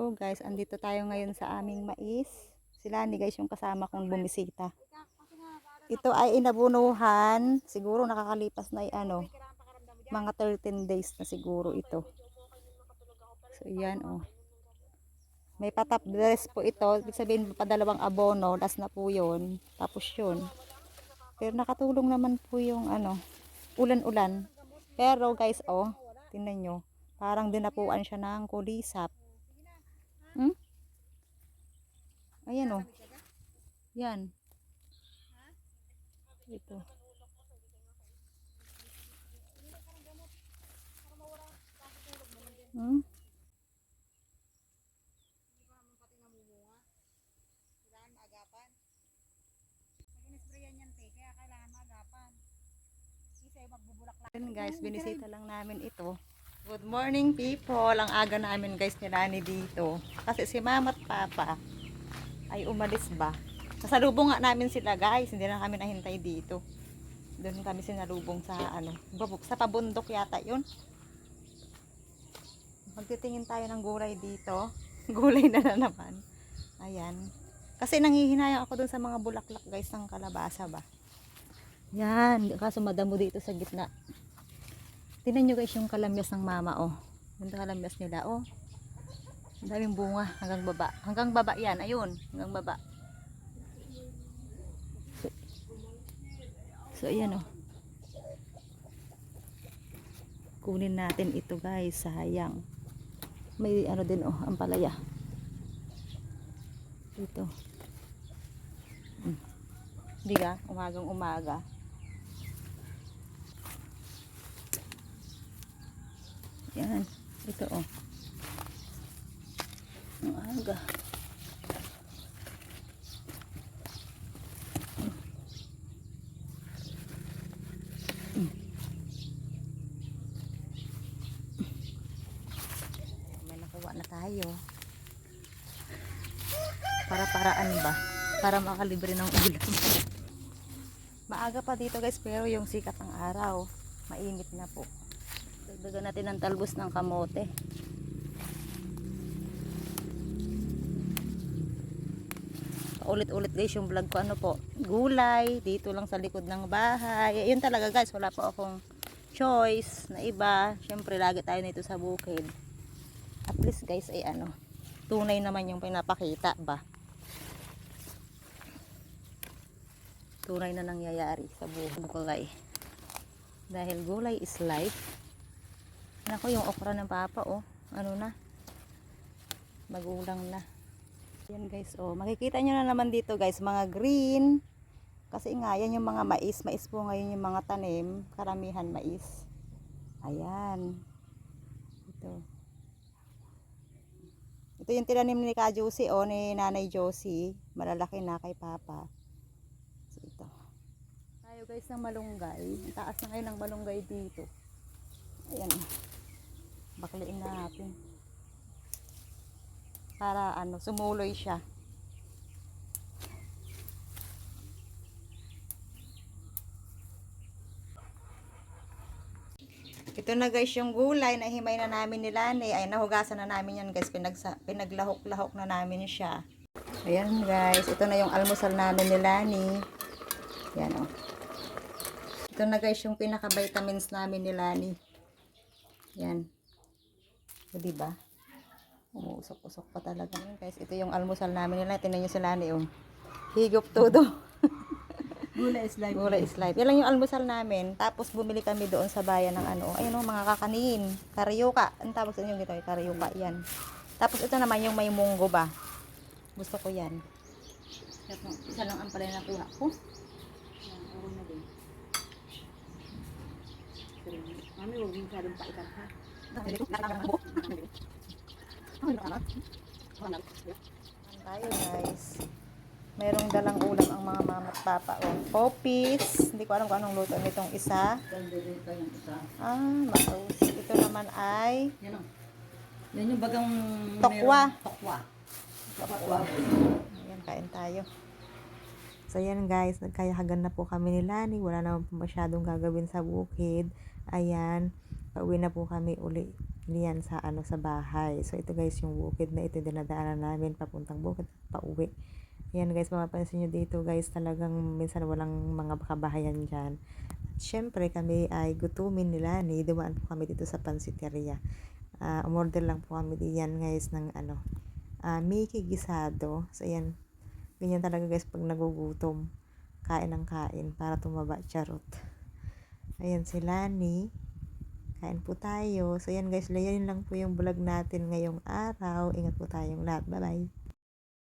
Hello guys, andito tayo ngayon sa aming mais. Sila ni guys yung kasama kong bumisita. Ito ay inabunuhan. Siguro nakakalipas na mga 13 days na siguro ito. So yan oh. May patap dress po ito. Ibig sabihin padalawang abono. Das na po yun. Tapos yun. Pero nakatulong naman po yung ulan-ulan. Pero guys oh, tingnan nyo. Parang dinapuan siya ng kulisap. Ayan oh. Yan. Ito. Ayan guys, binisita lang namin ito. Good morning people. Ang aga namin guys ni Lani dito. Kasi si Mama at Papa ay umalis ba. Nasalubong nga namin sila guys. Hindi na kami nahintay dito. Doon kami sinalubong sa sa pabundok yata yun. Magtitingin tayo ng gulay dito. Gulay na naman. Ayan. Kasi nanghihinayang ako doon sa mga bulaklak guys ng kalabasa ba. Yan. Kaso madamo dito sa gitna. Tingnan nyo guys yung kalamyas ng mama oh. Yung kalamyas nila oh. Ang daming bunga hanggang baba. Hanggang baba yan. Ayun. Hanggang baba. So ayan oh. Kunin natin ito guys. Sayang. May din oh. Ampalaya. Ito. Hindi ka? Umagang umaga. Yan. Ito oh. Ang aga. May nakuha na tayo. Para-paraan ba? Para makalibre ng ulam. Maaga pa dito guys, pero yung sikat ng araw, mainit na po. Dagdagan natin ng talbos ng kamote. Ulit-ulit guys yung vlog ko po. Gulay, dito lang sa likod ng bahay. Yun talaga guys, wala po akong choice na iba. Syempre lagi tayo nito sa bukid. At least guys ay tunay naman yung pinapakita ba. Tunay na nangyayari sa buhay. Dahil gulay is life. Nako yung okra ng papa oh. Magulang na. Yan guys oh. Makikita nyo na naman dito guys. Mga green. Kasi nga yan yung mga mais. Mais po ngayon yung mga tanim. Karamihan mais. Ayan. Ito. Ito yung tinanim ni Ka Josie oh. Ni Nanay Josie. Malalaki na kay papa. So ito. Tayo guys ng malunggay. Ang taas na ngayon ng malunggay dito. Ayan. Bakliin natin. Para sumuloy siya. Ito na guys yung gulay na himay na namin ni Lani. Ay nahugasan na namin yan guys. Pinaglahok-lahok na namin siya. Ayan guys. Ito na yung almusal namin ni Lani. Yan o. Ito na guys yung pinaka-vitamins namin ni Lani. Yan. O diba? Umuusok-usok pa talaga. Ayan guys, ito yung almusal namin nila. Tingnan nyo sila ni higop todo. Gulay is life. Gulay is life. Yan lang yung almusal namin. Tapos bumili kami doon sa bayan ng ayun mga kakanin. Karyoka. Ang tawag sa inyo dito? Karyoka. Yan. Tapos ito naman yung may munggo ba. Gusto ko yan. Isa lang ang pala nakuha ko. Yan. Oron na din. Mami, huwag yung sarang paikan ha. Tayo guys. Merong dalang ulam ang mga mama at papa. Popis. Hindi ko alam kung anong luto nitong isa. Maus. Ito naman ay yan yung bagang tokwa. Tokwa. Ayan, kain tayo. So yan guys, nagkayahagan na po kami ni Lani. Wala naman po masyadong gagawin sa bukid. Ayan. pauwi na po kami uli niyan sa sa bahay. So ito guys yung bukid na ito dinadaanan namin papuntang bukid pauwi. Ayan guys, mapapansin nyo dito guys, talagang minsan walang mga kabahayan dyan. At syempre kami ay gutumin nila ni dumaan po kami dito sa pansiteria. Umorder lang po kami diyan guys ng Mickey gisado. So ayan, ganyan talaga guys pag nagugutom, kain ng kain para tumaba, charot. Ayan si Lani, kain po tayo. So ayan guys, layan lang po yung vlog natin ngayong araw. Ingat po tayong lahat, bye bye.